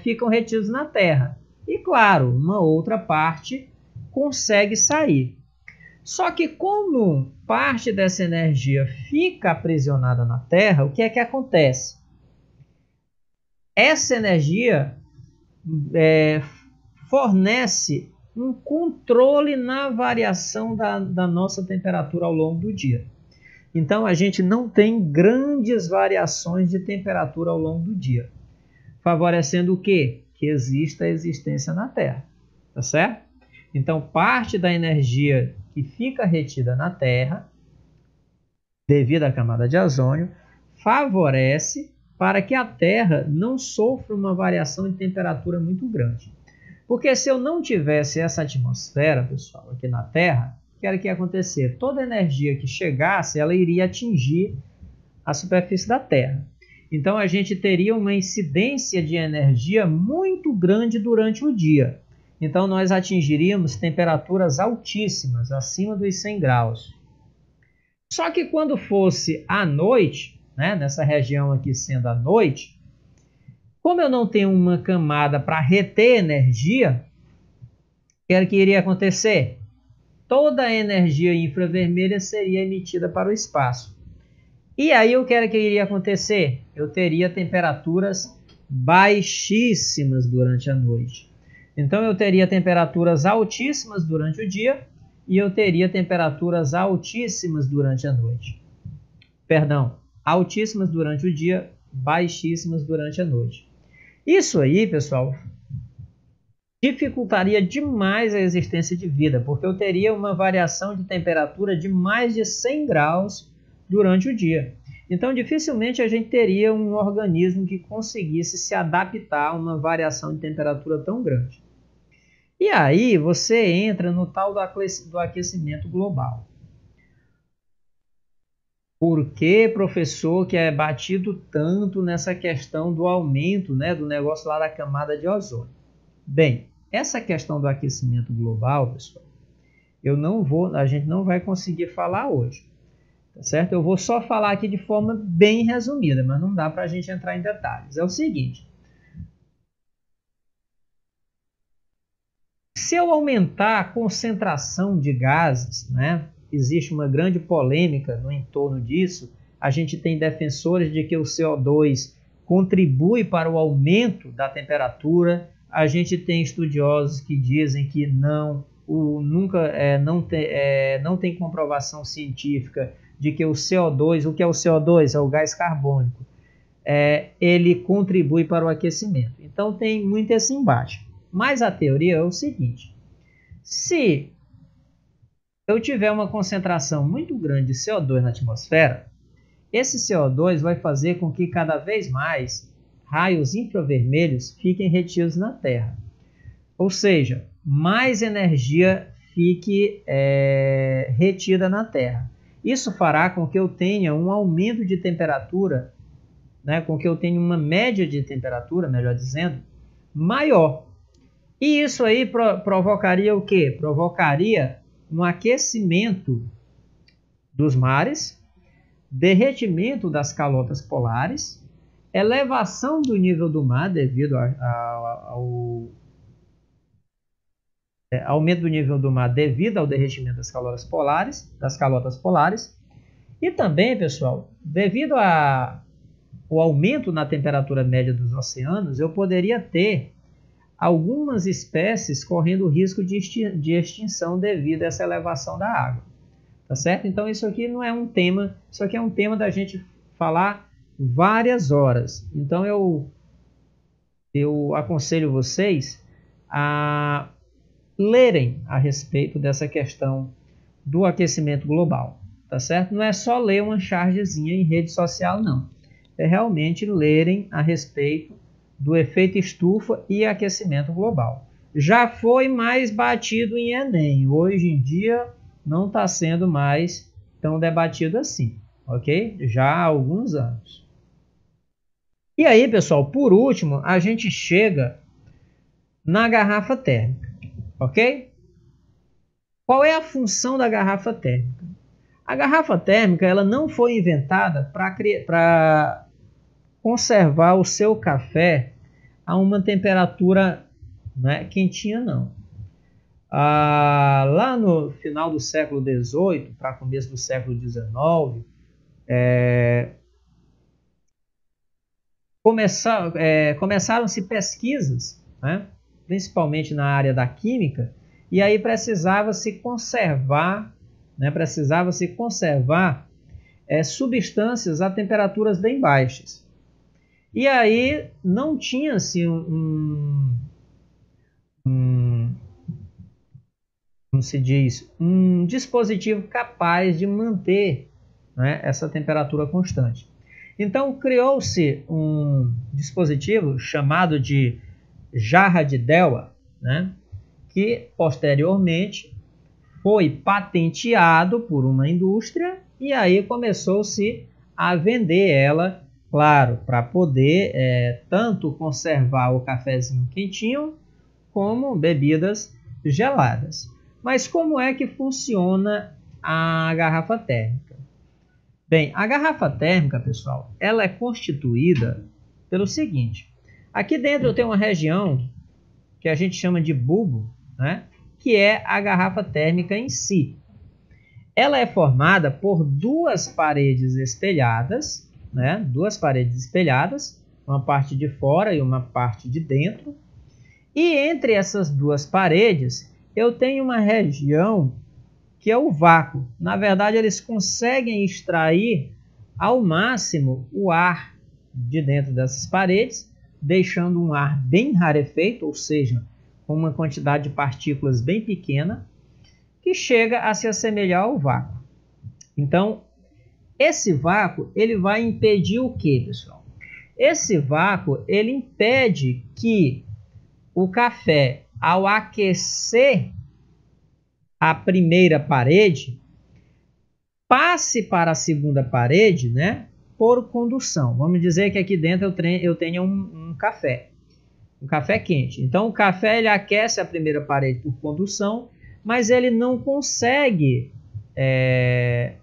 ficam retidos na Terra. E, claro, uma outra parte consegue sair. Só que como parte dessa energia fica aprisionada na Terra, o que é que acontece? Essa energia fornece um controle na variação da nossa temperatura ao longo do dia. Então, a gente não tem grandes variações de temperatura ao longo do dia, favorecendo o quê? Que exista a existência na Terra, tá certo? Então, parte da energia que fica retida na Terra, devido à camada de ozônio, favorece para que a Terra não sofra uma variação de temperatura muito grande. Porque se eu não tivesse essa atmosfera, pessoal, aqui na Terra, o que era que ia acontecer? Toda energia que chegasse, ela iria atingir a superfície da Terra. Então, a gente teria uma incidência de energia muito grande durante o dia. Então, nós atingiríamos temperaturas altíssimas, acima dos 100 graus. Só que quando fosse à noite, né, nessa região aqui sendo à noite, como eu não tenho uma camada para reter energia, o que iria acontecer? Toda a energia infravermelha seria emitida para o espaço. E aí o que iria acontecer? Eu teria temperaturas baixíssimas durante a noite. Então eu teria temperaturas altíssimas durante o dia e eu teria temperaturas altíssimas durante a noite. Perdão, altíssimas durante o dia, baixíssimas durante a noite. Isso aí, pessoal, dificultaria demais a existência de vida, porque eu teria uma variação de temperatura de mais de 100 graus durante o dia. Então, dificilmente a gente teria um organismo que conseguisse se adaptar a uma variação de temperatura tão grande. E aí você entra no tal do aquecimento global. Por que, professor, que é batido tanto nessa questão do aumento, né, do negócio lá da camada de ozônio? Bem, essa questão do aquecimento global, pessoal, a gente não vai conseguir falar hoje, tá certo? Eu vou só falar aqui de forma bem resumida, mas não dá para a gente entrar em detalhes. É o seguinte: se eu aumentar a concentração de gases, né? Existe uma grande polêmica no entorno disso. A gente tem defensores de que o CO2 contribui para o aumento da temperatura. A gente tem estudiosos que dizem que não tem comprovação científica de que o CO2, o que é o CO2? É o gás carbônico. Ele contribui para o aquecimento. Então tem muito esse embate. Mas a teoria é o seguinte: se eu tiver uma concentração muito grande de CO2 na atmosfera, esse CO2 vai fazer com que cada vez mais raios infravermelhos fiquem retidos na Terra. Ou seja, mais energia fique retida na Terra. Isso fará com que eu tenha um aumento de temperatura, né, com que eu tenha uma média de temperatura, melhor dizendo, maior. E isso aí provocaria o quê? Provocaria um aquecimento dos mares, derretimento das calotas polares, elevação do nível do mar devido ao aumento do nível do mar devido ao derretimento das calotas polares, e também, pessoal, devido ao aumento na temperatura média dos oceanos, eu poderia ter algumas espécies correndo risco de extinção devido a essa elevação da água. Tá certo? Então isso aqui não é um tema, isso aqui é um tema da gente falar várias horas. Então eu aconselho vocês a lerem a respeito dessa questão do aquecimento global, tá certo? Não é só ler uma chargezinha em rede social, não. É realmente lerem a respeito do efeito estufa e aquecimento global. Já foi mais batido em Enem. Hoje em dia não está sendo mais tão debatido assim, ok? Já há alguns anos. E aí, pessoal, por último, a gente chega na garrafa térmica, ok? Qual é a função da garrafa térmica? A garrafa térmica ela não foi inventada para conservar o seu café a uma temperatura, né, quentinha, não. Lá no final do século XVIII para começo do século XIX, começaram-se pesquisas, né, principalmente na área da química, e aí precisava-se conservar, substâncias a temperaturas bem baixas. E aí não tinha-se como se diz, um dispositivo capaz de manter, né, essa temperatura constante. Então criou-se um dispositivo chamado de jarra de Dewar, né, que posteriormente foi patenteado por uma indústria e aí começou-se a vender ela, claro, para poder tanto conservar o cafezinho quentinho como bebidas geladas. Mas como é que funciona a garrafa térmica? Bem, a garrafa térmica, pessoal, ela é constituída pelo seguinte. Aqui dentro eu tenho uma região que a gente chama de bulbo, né, que é a garrafa térmica em si. Ela é formada por duas paredes espelhadas, né, uma parte de fora e uma parte de dentro. E entre essas duas paredes eu tenho uma região que é o vácuo. Na verdade, eles conseguem extrair ao máximo o ar de dentro dessas paredes, deixando um ar bem rarefeito, ou seja, com uma quantidade de partículas bem pequena, que chega a se assemelhar ao vácuo. Então, esse vácuo ele vai impedir o quê, pessoal? Esse vácuo ele impede que o café, ao aquecer a primeira parede, passe para a segunda parede, né, por condução. Vamos dizer que aqui dentro eu tenho um café quente. Então o café ele aquece a primeira parede por condução, mas ele não consegue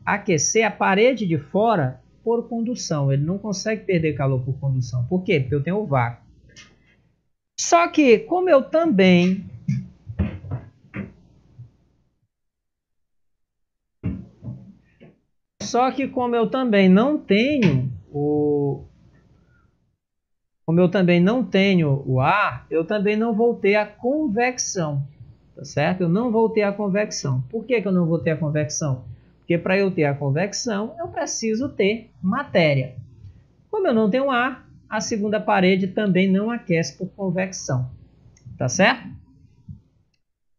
aquecer a parede de fora por condução. Ele não consegue perder calor por condução. Por quê? Porque eu tenho o vácuo. Só que como eu também não tenho o ar, eu também não vou ter a convecção, tá certo? Eu não vou ter a convecção. Por que eu não vou ter a convecção? Porque para eu ter a convecção, eu preciso ter matéria. Como eu não tenho ar, a segunda parede também não aquece por convecção, tá certo?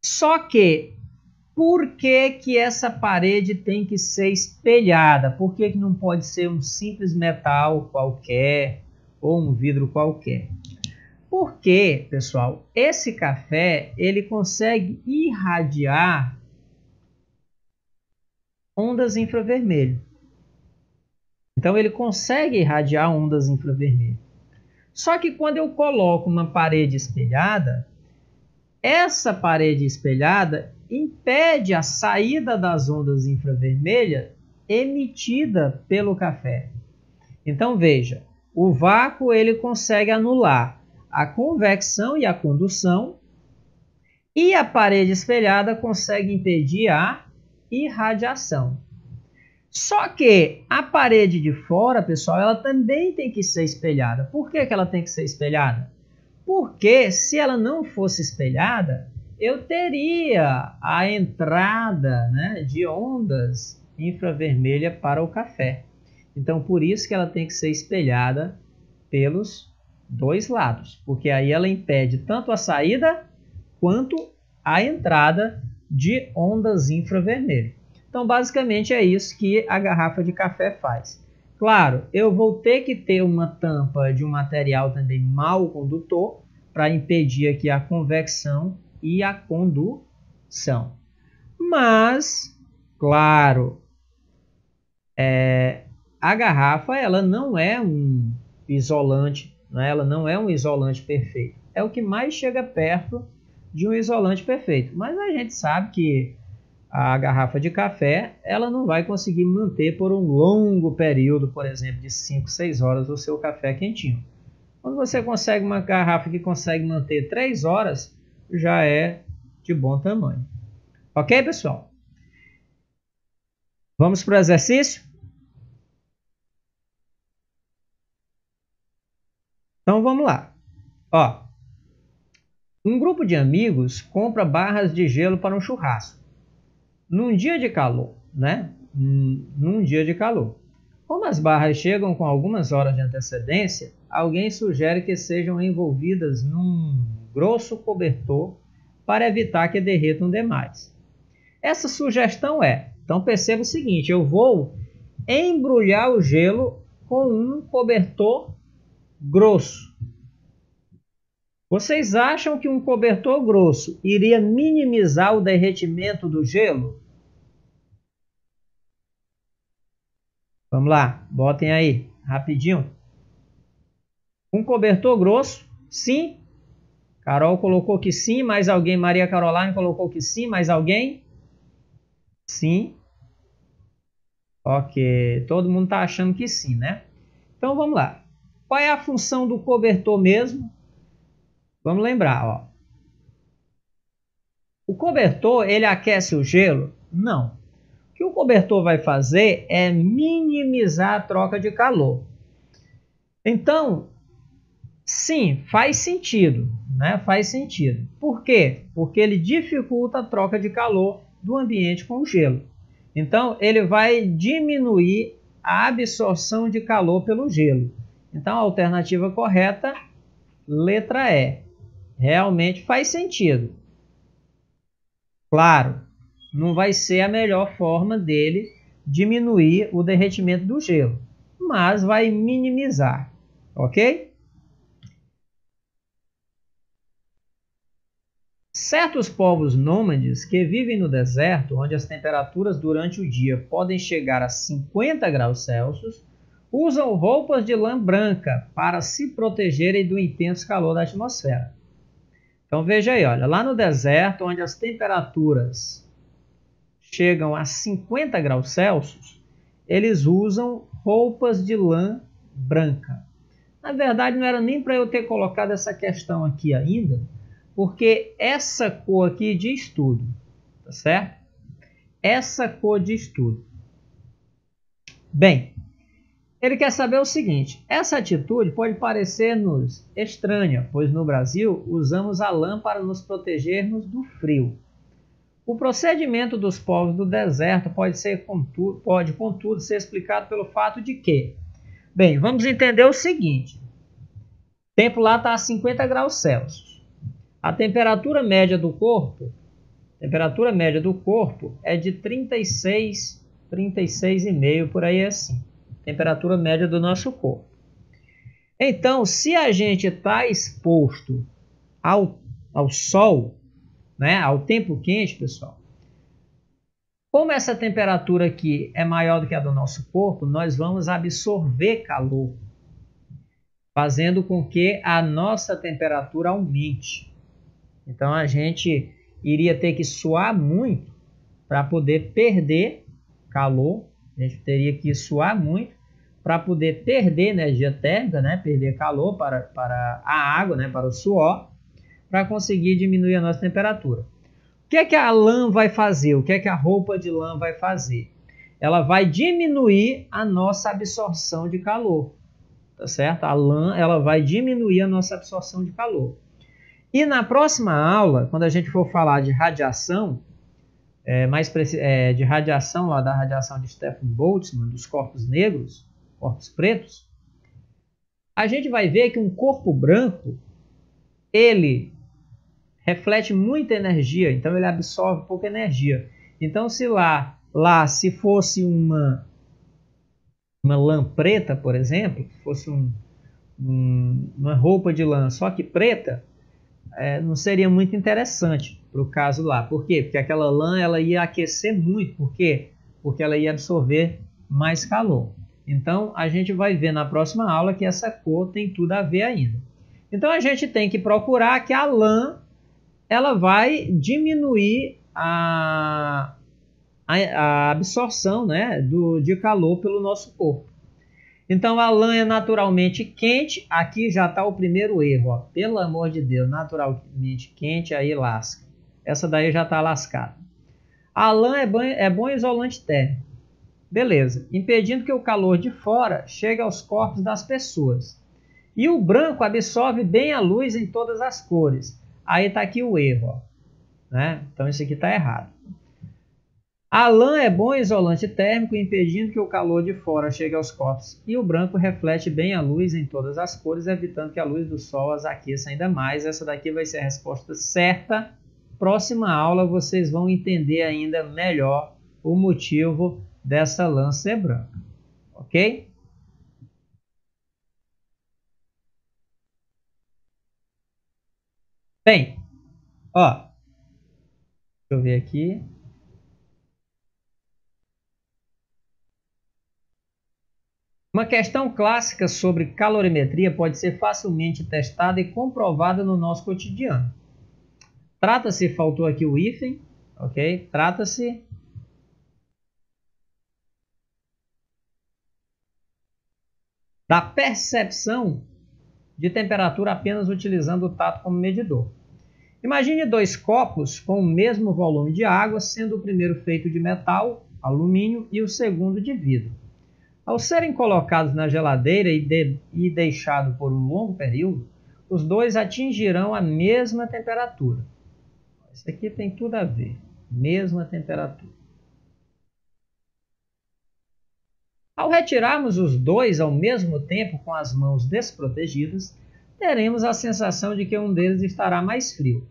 Só que Por que que essa parede tem que ser espelhada? Por que que não pode ser um simples metal qualquer ou um vidro qualquer? Porque, pessoal, esse café ele consegue irradiar ondas infravermelhas. Então ele consegue irradiar ondas infravermelhas. Só que quando eu coloco uma parede espelhada, essa parede espelhada impede a saída das ondas infravermelhas emitida pelo café. Então veja, o vácuo ele consegue anular a convecção e a condução, e a parede espelhada consegue impedir a irradiação. Só que a parede de fora, pessoal, ela também tem que ser espelhada. Por que que ela tem que ser espelhada? Porque se ela não fosse espelhada, eu teria a entrada, né, de ondas infravermelhas para o café. Então, por isso que ela tem que ser espelhada pelos dois lados, porque aí ela impede tanto a saída quanto a entrada de ondas infravermelhas. Então, basicamente é isso que a garrafa de café faz. Claro, eu vou ter que ter uma tampa de um material também mal condutor para impedir aqui a convecção e a condução. Mas, claro, a garrafa ela não é um isolante, né? Ela não é um isolante perfeito. É o que mais chega perto de um isolante perfeito. Mas a gente sabe que a garrafa de café ela não vai conseguir manter por um longo período, por exemplo, de 5, 6 horas o seu café quentinho. Quando você consegue uma garrafa que consegue manter 3 horas, já é de bom tamanho. Ok, pessoal? Vamos para o exercício? Então vamos lá. Ó, um grupo de amigos compra barras de gelo para um churrasco. Num dia de calor, né? Num dia de calor. Como as barras chegam com algumas horas de antecedência, alguém sugere que sejam envolvidas num grosso cobertor para evitar que derretam demais. Essa sugestão então perceba o seguinte, eu vou embrulhar o gelo com um cobertor grosso. Vocês acham que um cobertor grosso iria minimizar o derretimento do gelo? Vamos lá, botem aí, rapidinho. Um cobertor grosso, sim. Carol colocou que sim, mais alguém? Maria Caroline colocou que sim, mais alguém? Sim. Ok, todo mundo está achando que sim, né? Então vamos lá. Qual é a função do cobertor mesmo? Vamos lembrar, ó. O cobertor, ele aquece o gelo? Não. O que o cobertor vai fazer é minimizar a troca de calor. Então, sim, faz sentido, né? Faz sentido. Por quê? Porque ele dificulta a troca de calor do ambiente com o gelo. Então, ele vai diminuir a absorção de calor pelo gelo. Então, a alternativa correta, letra E. Realmente faz sentido. Claro, não vai ser a melhor forma dele diminuir o derretimento do gelo, mas vai minimizar, ok? Certos povos nômades que vivem no deserto, onde as temperaturas durante o dia podem chegar a 50 graus Celsius, usam roupas de lã branca para se protegerem do intenso calor da atmosfera. Então veja aí, olha, lá no deserto, onde as temperaturas chegam a 50 graus Celsius, eles usam roupas de lã branca. Na verdade, não era nem para eu ter colocado essa questão aqui ainda, porque essa cor aqui diz tudo, tá certo? Essa cor diz tudo. Bem, ele quer saber o seguinte, essa atitude pode parecer-nos estranha, pois no Brasil usamos a lã para nos protegermos do frio. O procedimento dos povos do deserto pode, contudo, ser explicado pelo fato de que, bem, vamos entender o seguinte, o tempo lá está a 50 graus Celsius. A temperatura média do corpo Temperatura média do corpo é de 36, 36,5, por aí assim. Temperatura média do nosso corpo. Então, se a gente está exposto ao sol, né, ao tempo quente, pessoal, como essa temperatura aqui é maior do que a do nosso corpo, nós vamos absorver calor, fazendo com que a nossa temperatura aumente. Então, a gente iria ter que suar muito para poder perder calor. A gente teria que suar muito para poder perder energia térmica, né? Perder calor para a água, né? Para o suor, para conseguir diminuir a nossa temperatura. O que é que a lã vai fazer? O que é que a roupa de lã vai fazer? Ela vai diminuir a nossa absorção de calor, tá certo? A lã, ela vai diminuir a nossa absorção de calor. E na próxima aula, quando a gente for falar de radiação, de radiação, lá da radiação de Stephen Boltzmann, dos corpos negros, corpos pretos, a gente vai ver que um corpo branco, ele reflete muita energia, então ele absorve pouca energia. Então, se se fosse uma lã preta, por exemplo, se fosse uma roupa de lã só que preta, não seria muito interessante para o caso lá. Por quê? Porque aquela lã ela ia aquecer muito. Por quê? Porque ela ia absorver mais calor. Então, a gente vai ver na próxima aula que essa cor tem tudo a ver ainda. Então, a gente tem que procurar que a lã ela vai diminuir a absorção, né, de calor pelo nosso corpo. Então, a lã é naturalmente quente. Aqui já está o primeiro erro. Ó. Pelo amor de Deus, naturalmente quente, aí lasca. Essa daí já está lascada. A lã é bom isolante térmico. Beleza. Impedindo que o calor de fora chegue aos corpos das pessoas. E o branco absorve bem a luz em todas as cores. Aí está aqui o erro. Ó. Né? Então, isso aqui está errado. A lã é bom isolante térmico, impedindo que o calor de fora chegue aos corpos. E o branco reflete bem a luz em todas as cores, evitando que a luz do sol as aqueça ainda mais. Essa daqui vai ser a resposta certa. Próxima aula vocês vão entender ainda melhor o motivo dessa lã ser branca. Ok? Bem, ó, deixa eu ver aqui. Uma questão clássica sobre calorimetria pode ser facilmente testada e comprovada no nosso cotidiano. Trata-se, faltou aqui o hífen, ok? Trata-se da percepção de temperatura apenas utilizando o tato como medidor. Imagine dois copos com o mesmo volume de água, sendo o primeiro feito de metal, alumínio, e o segundo de vidro. Ao serem colocados na geladeira e deixados por um longo período, os dois atingirão a mesma temperatura. Isso aqui tem tudo a ver. Mesma temperatura. Ao retirarmos os dois ao mesmo tempo com as mãos desprotegidas, teremos a sensação de que um deles estará mais frio.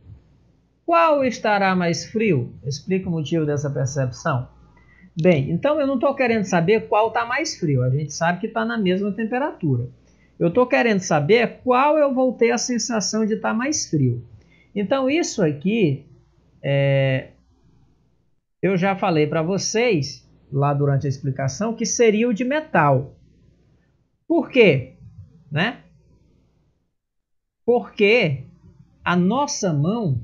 Qual estará mais frio? Explica o motivo dessa percepção. Bem, então eu não estou querendo saber qual está mais frio. A gente sabe que está na mesma temperatura. Eu estou querendo saber qual eu vou ter a sensação de estar mais frio. Então isso aqui, eu já falei para vocês, lá durante a explicação, que seria o de metal. Por quê? Né? Porque a nossa mão,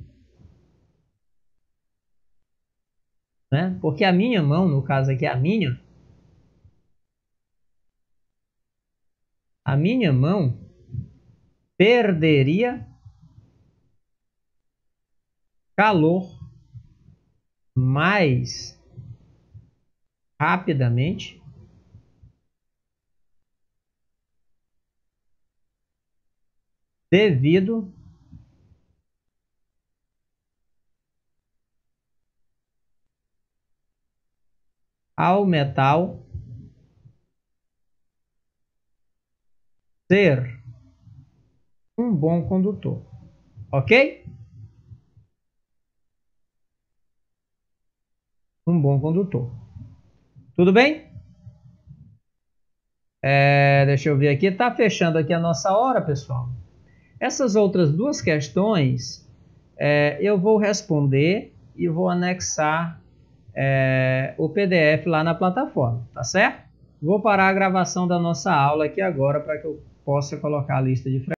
né? Porque a minha mão, no caso aqui a minha mão perderia calor mais rapidamente devido ao metal ser um bom condutor. Ok? um bom condutor. Tudo bem? Deixa eu ver aqui. Está fechando aqui a nossa hora, pessoal. Essas outras duas questões eu vou responder e vou anexar o PDF lá na plataforma, tá certo? Vou parar a gravação da nossa aula aqui agora para que eu possa colocar a lista de frequência.